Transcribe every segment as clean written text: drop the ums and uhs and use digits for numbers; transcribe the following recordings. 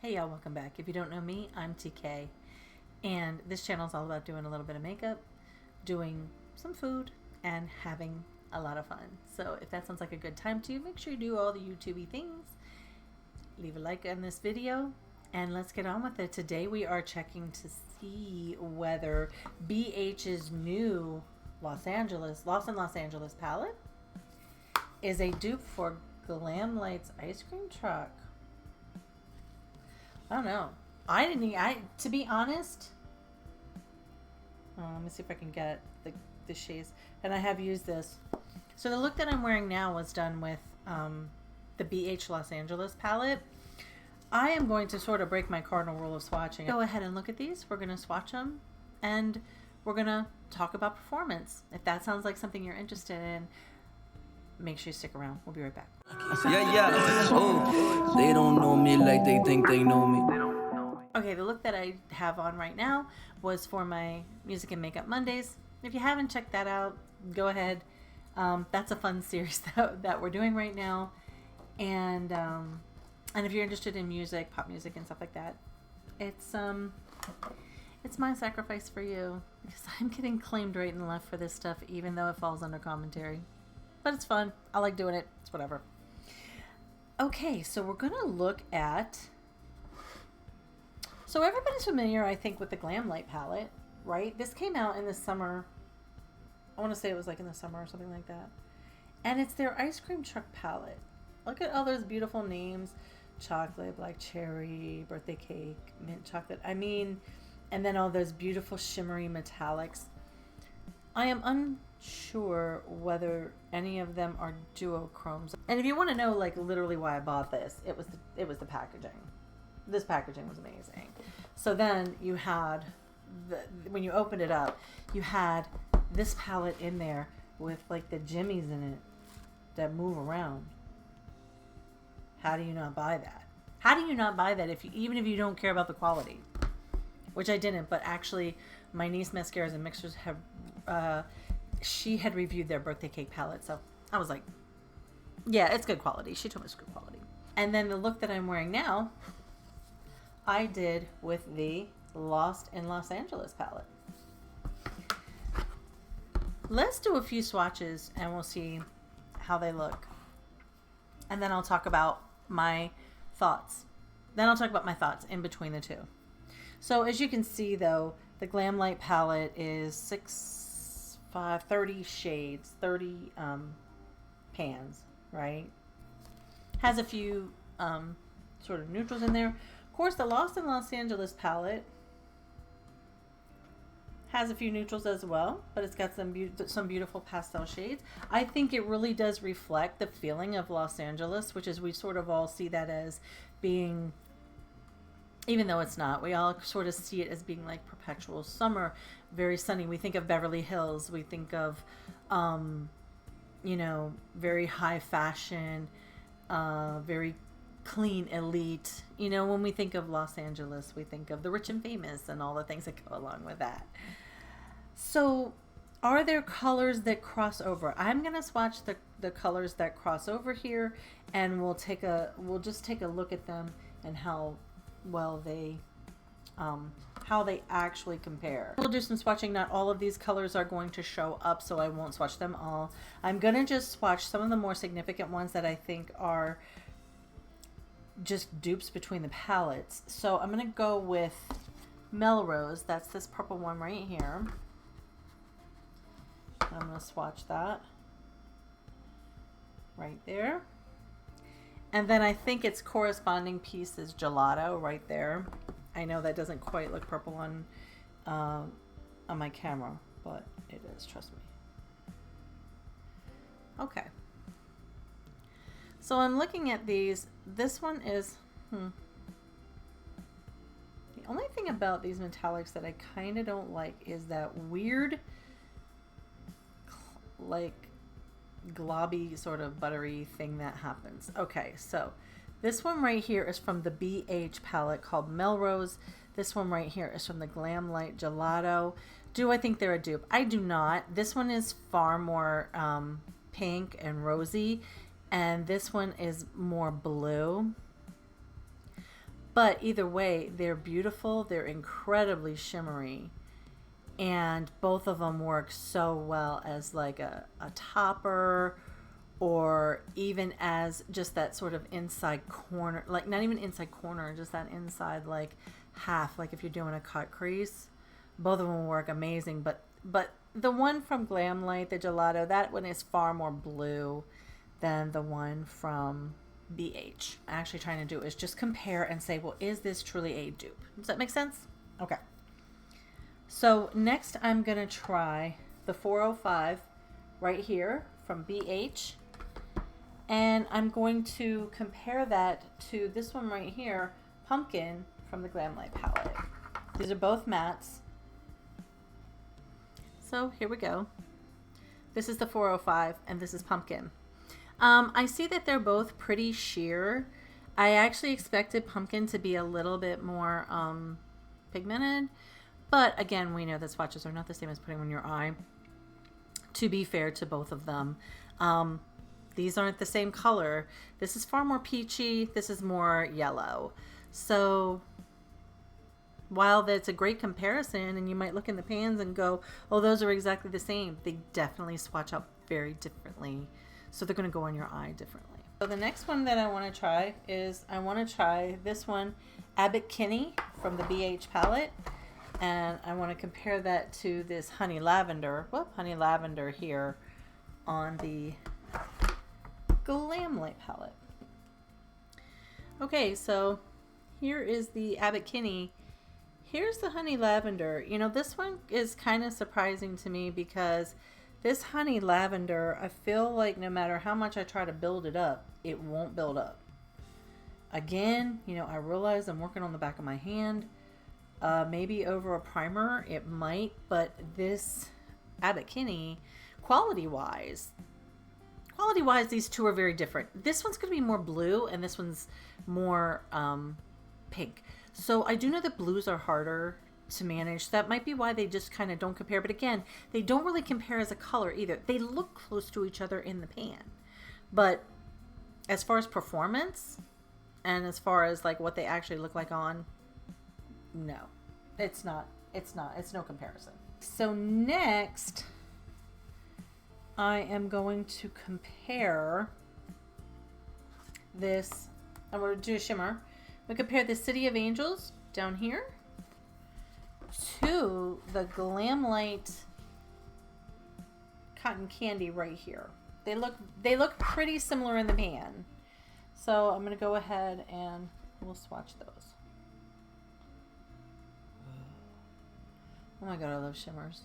Hey y'all, welcome back. If you don't know me, I'm TK, and this channel is all about doing a little bit of makeup, doing some food, and having a lot of fun. So if that sounds like a good time to you, make sure you do all the YouTubey things. Leave a like on this video, and let's get on with it. Today we are checking to see whether BH's new Los Angeles palette is a dupe for Glamlite's Ice Cream Truck. I don't know. To be honest, let me see if I can get the shades. And I have used this. So the look that I'm wearing now was done with the BH Los Angeles palette. I am going to sort of break my cardinal rule of swatching. Go ahead and look at these. We're going to swatch them, and we're going to talk about performance. If that sounds like something you're interested in, make sure you stick around. We'll be right back. Yeah. Oh, they don't know me like they think they know me. Okay, the look that I have on right now was for my Music and Makeup Mondays. If you haven't checked that out, go ahead. That's a fun series that we're doing right now. And if you're interested in music, pop music and stuff like that, it's my sacrifice for you, because I'm getting claimed right and left for this stuff, even though it falls under commentary. But it's fun. I like doing it. It's whatever. Okay, so we're going to look at... So everybody's familiar, I think, with the Glamlite palette, right? This came out in the summer. I want to say it was like in the summer or something like that. And it's their Ice Cream Truck palette. Look at all those beautiful names. Chocolate, black cherry, birthday cake, mint chocolate. I mean, and then all those beautiful shimmery metallics. I am unsure whether any of them are duochromes. And if you want to know, like, literally why I bought this, it was the packaging. This packaging was amazing. So then you had, when you opened it up, you had this palette in there with like the jimmies in it that move around. How do you not buy that? How do you not buy that even if you don't care about the quality? Which I didn't, but actually my niece Mascaras and Mixers have, she had reviewed their birthday cake palette, so I was like, yeah, it's good quality. She told me it's good quality. And then the look that I'm wearing now, I did with the Lost in Los Angeles palette. Let's do a few swatches and we'll see how they look. And then I'll talk about my thoughts. Then I'll talk about my thoughts in between the two. So as you can see, though, the Glamlite palette is 30 shades, 30 pans, right? Has a few sort of neutrals in there. Of course, the Lost in Los Angeles palette has a few neutrals as well, but it's got some beautiful pastel shades. I think it really does reflect the feeling of Los Angeles, which is we sort of all see that as being, even though it's not, we all sort of see it as being like perpetual summer, very sunny. We think of Beverly Hills. We think of, very high fashion, very clean elite. When we think of Los Angeles, we think of the rich and famous and all the things that go along with that. So are there colors that cross over? I'm going to swatch the colors that cross over here, and we'll just take a look at them and how well they actually compare. We'll do some swatching. Not all of these colors are going to show up, so I won't swatch them all. I'm going to just swatch some of the more significant ones that I think are just dupes between the palettes. So I'm going to go with Melrose. That's this purple one right here. I'm going to swatch that right there. And then I think its corresponding piece is Gelato right there. I know that doesn't quite look purple on my camera, but it is, trust me. Okay. So I'm looking at these. This one is, the only thing about these metallics that I kind of don't like is that weird, like, globby sort of buttery thing that happens. Okay, so this one right here is from the BH palette called Melrose. This one right here is from the Glamlite Gelato. Do I think they're a dupe? I do not. This one is far more pink and rosy, and this one is more blue. But either way, they're beautiful. They're incredibly shimmery. And both of them work so well as like a topper, or even as just that sort of inside corner, like not even inside corner, just that inside like half, like if you're doing a cut crease. Both of them work amazing, but the one from Glamlite, the gelato, that one is far more blue than the one from BH. I'm actually trying to do is just compare and say, well, is this truly a dupe? Does that make sense? Okay. So next I'm going to try the 405 right here from BH. And I'm going to compare that to this one right here, Pumpkin, from the Glamlite palette. These are both mattes. So here we go. This is the 405 and this is Pumpkin. I see that they're both pretty sheer. I actually expected Pumpkin to be a little bit more pigmented. But again, we know that swatches are not the same as putting on your eye. To be fair to both of them. These aren't the same color. This is far more peachy. This is more yellow. So while that's a great comparison and you might look in the pans and go, oh, those are exactly the same, they definitely swatch out very differently. So they're going to go on your eye differently. So the next one that I want to try is I want to try this one, Abbott Kinney from the BH palette. And I want to compare that to this Honey Lavender. Whoop, Honey Lavender here on the Glamlite palette. Okay, so here is the Abbott Kinney. Here's the Honey Lavender. You know, this one is kind of surprising to me because this Honey Lavender, I feel like no matter how much I try to build it up, it won't build up. Again, you know, I realize I'm working on the back of my hand. Maybe over a primer, it might, but this Abbott Kinney, quality-wise, these two are very different. This one's going to be more blue, and this one's more pink. So I do know that blues are harder to manage. That might be why they just kind of don't compare. But again, they don't really compare as a color either. They look close to each other in the pan. But as far as performance, and as far as like what they actually look like on, no, it's not. It's no comparison. So next, I am going to compare this. I'm going to do a shimmer. We compare the City of Angels down here to the Glamlite Cotton Candy right here. They look pretty similar in the pan. So I'm going to go ahead and we'll swatch those. Oh my god, I love shimmers.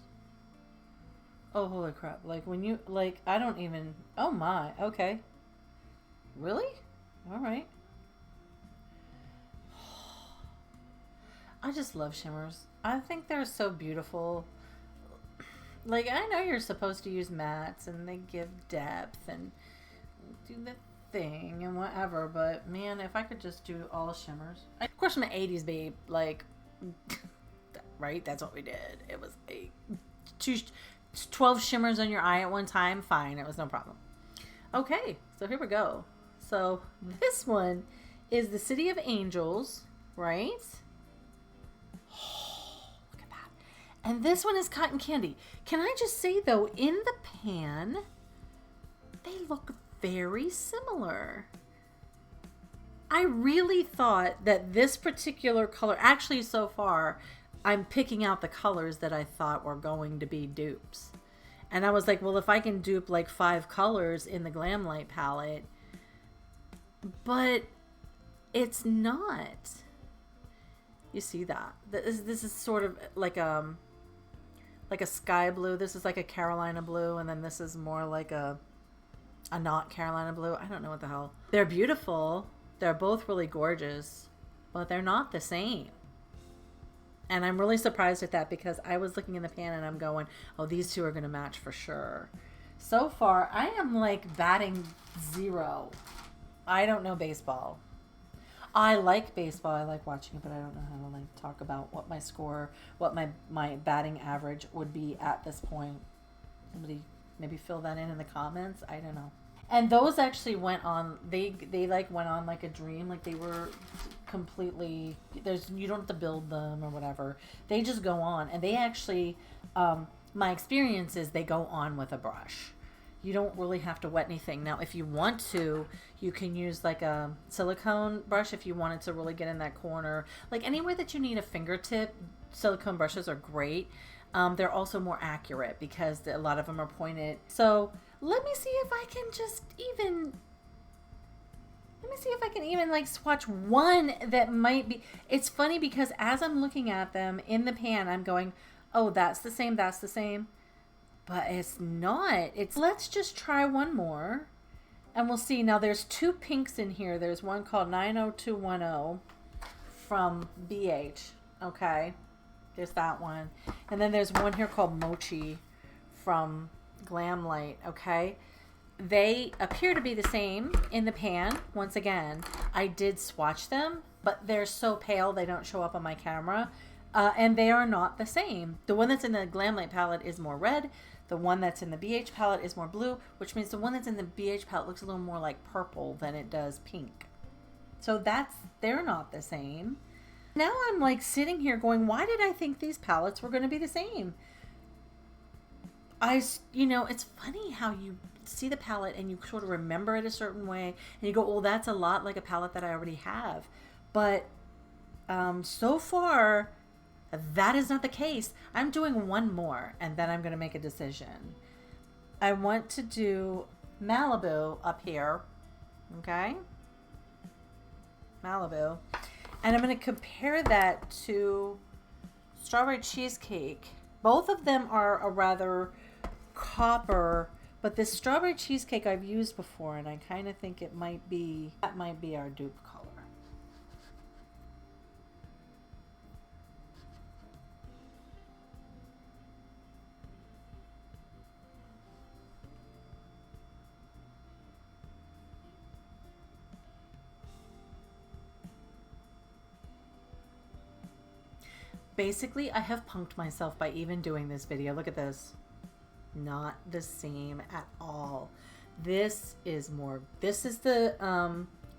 Oh, holy crap. Like when you, like, I don't even, oh my, okay. Really? All right. I just love shimmers. I think they're so beautiful. Like, I know you're supposed to use mattes and they give depth and do the thing and whatever, but man, if I could just do all shimmers. Of course, I'm an 80s babe, like, right? That's what we did. It was 12 shimmers on your eye at one time. Fine, it was no problem. Okay, so here we go. So this one is the City of Angels, right? Look at that. And this one is Cotton Candy. Can I just say, though, in the pan, they look very similar. I really thought that this particular color, actually so far, I'm picking out the colors that I thought were going to be dupes. And I was like, well, if I can dupe like 5 colors in the Glamlite palette, but it's not. You see that? This is sort of like a sky blue. This is like a Carolina blue, and then this is more like a not Carolina blue. I don't know what the hell. They're beautiful. They're both really gorgeous, but they're not the same. And I'm really surprised at that because I was looking in the pan and I'm going, oh, these two are going to match for sure. So far, I am like batting 0. I don't know baseball. I like baseball. I like watching it, but I don't know how to like talk about what my score, what my batting average would be at this point. Somebody maybe fill that in the comments. I don't know. And those actually went on, they like went on like a dream. Like they were completely, you don't have to build them or whatever. They just go on. And they actually, my experience is they go on with a brush. You don't really have to wet anything. Now, if you want to, you can use like a silicone brush if you wanted to really get in that corner. Like anywhere that you need a fingertip, silicone brushes are great. They're also more accurate because a lot of them are pointed. So let me see if I can even like swatch one that might be. It's funny because as I'm looking at them in the pan, I'm going, oh, that's the same. But it's not. Let's just try one more and we'll see. Now there's two pinks in here. There's one called 90210 from BH. Okay. There's that one. And then there's one here called Mochi from Glamlite. Okay. They appear to be the same in the pan. Once again, I did swatch them, but they're so pale they don't show up on my camera. And they are not the same. The one that's in the Glamlite palette is more red. The one that's in the BH palette is more blue, which means the one that's in the BH palette looks a little more like purple than it does pink. So they're not the same. Now I'm like sitting here going, why did I think these palettes were going to be the same? It's funny how you see the palette and you sort of remember it a certain way and you go, oh, that's a lot like a palette that I already have. But so far, that is not the case. I'm doing one more and then I'm going to make a decision. I want to do Malibu up here. Okay? Malibu. And I'm going to compare that to Strawberry Cheesecake. Both of them are a rather copper, but this Strawberry Cheesecake I've used before and I kind of think that might be our dupe color. Basically, I have punked myself by even doing this video. Look at this. Not the same at all. This is the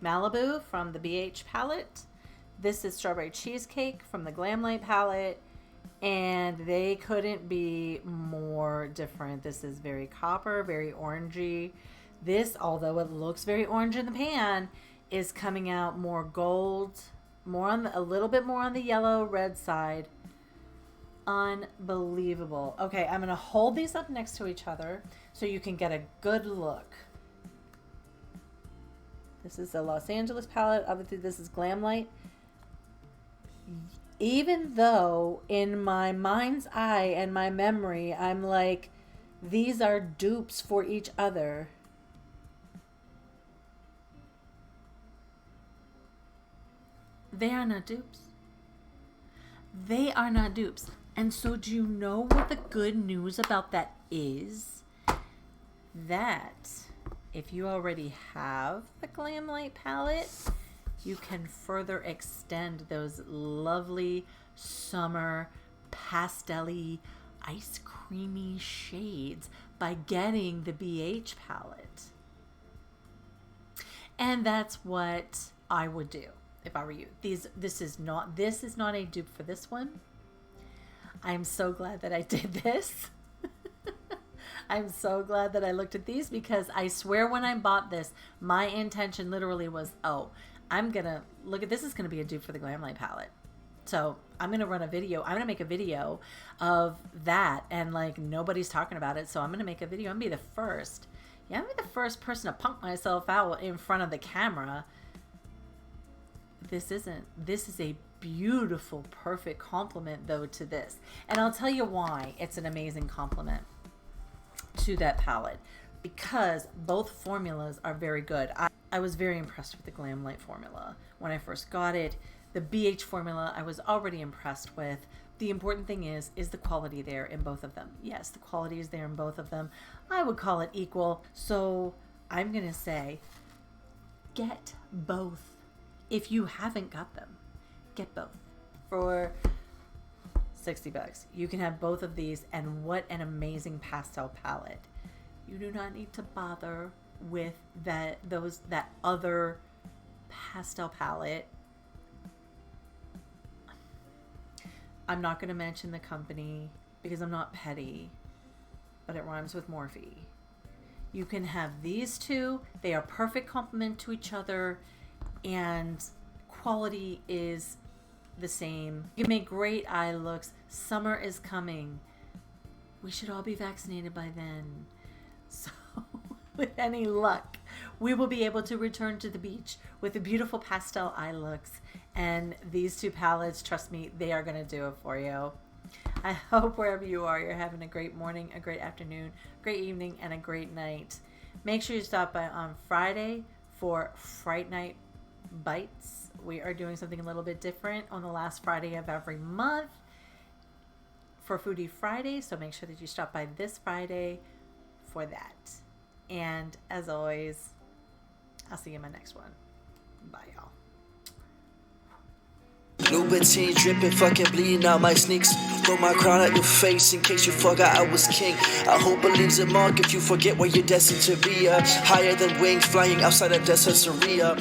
Malibu from the BH palette. This is Strawberry Cheesecake from the Glamlite palette. And they couldn't be more different. This is very copper, very orangey. This, although it looks very orange in the pan, is coming out more gold, a little bit more on the yellow red side. Unbelievable. Okay, I'm gonna hold these up next to each other so you can get a good look. This is the Los Angeles palette. Obviously, this is Glamlite. Even though in my mind's eye and my memory, I'm like, these are dupes for each other. They are not dupes. They are not dupes. And so do you know what the good news about that is? That if you already have the Glamlite palette, you can further extend those lovely summer pastel-y ice creamy shades by getting the BH palette. And that's what I would do if I were you. This is not a dupe for this one. I'm so glad that I did this. I'm so glad that I looked at these because I swear when I bought this, my intention literally was, oh, I'm gonna look at this is gonna be a dupe for the Glamlite palette. So I'm gonna run a video. I'm gonna make a video of that, and like nobody's talking about it. So I'm gonna make a video. I'm gonna be the first. Yeah, I'm gonna be the first person to punk myself out in front of the camera. This is a beautiful, perfect compliment though to this. And I'll tell you why it's an amazing compliment to that palette. Because both formulas are very good. I was very impressed with the Glamlite formula when I first got it. The BH formula I was already impressed with. The important thing is the quality there in both of them. Yes, the quality is there in both of them. I would call it equal. So I'm going to say get both. If you haven't got them, get both. For $60, you can have both of these, and what an amazing pastel palette. You do not need to bother with that other pastel palette. I'm not going to mention the company because I'm not petty, but it rhymes with Morphe. You can have these two. They are perfect complement to each other, and quality is the same. You can make great eye looks. Summer is coming. We should all be vaccinated by then. So with any luck, we will be able to return to the beach with the beautiful pastel eye looks. And these two palettes, trust me, they are going to do it for you. I hope wherever you are, you're having a great morning, a great afternoon, great evening, and a great night. Make sure you stop by on Friday for Fright Night Bites. We are doing something a little bit different on the last Friday of every month for Foodie Friday. So make sure that you stop by this Friday for that. And as always, I'll see you in my next one. Bye, y'all. Louboutin dripping, fucking bleeding out my sneaks. Throw my crown at your face in case you forgot I was king. I hope it leaves a mark if you forget where you're destined to be. Higher than wings, flying outside of desert Syria.